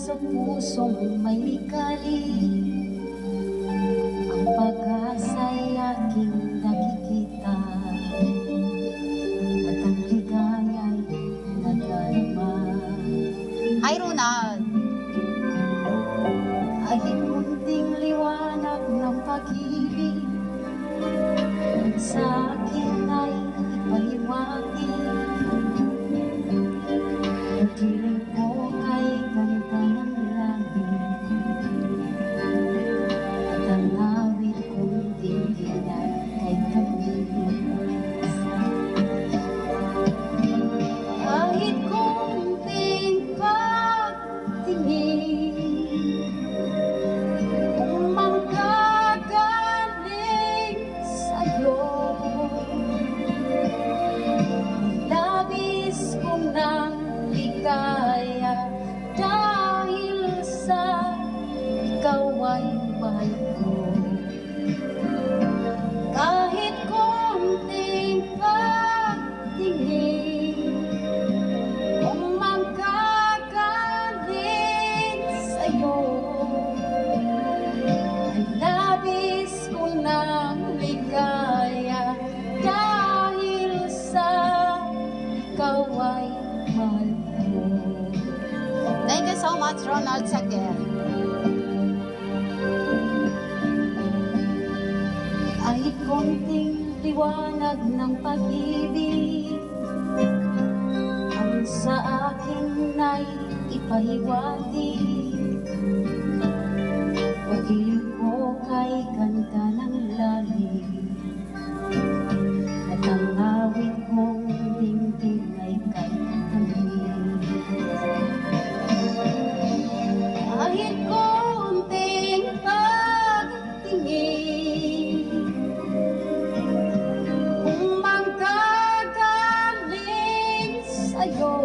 sa pusong may likali, ang pag-asa'y aking nakikita, at ang ligaya'y nadarama. Hi, Ronald! Kahit kunting liwanag ng pag-ibig, ang sa akin ay ipaliwanag. Pag-ibig ko kay ganda ng langit, at ang awit kong tingnan kay Tamis. Kahit kunting pagtingin, kung manggagaling sa'yo, labis kong nang ligaya dahil sa ikaw ay mahal ko. Kahit konting pagtingin, kung manggagaling sa'yo, ay labis ko ng ligaya dahil sa ikaw ay mahal ko. Thank you so much, Ronald Sager. Kahit konting liwanag ng pag-ibig, ang sa akin ay ipahiwatig. Pag-ibig ko kay ganda ng langit, at ang awit kong tingting ay kay Tamis. Kahit konting pagtingin, kung manggagaling sa'yo,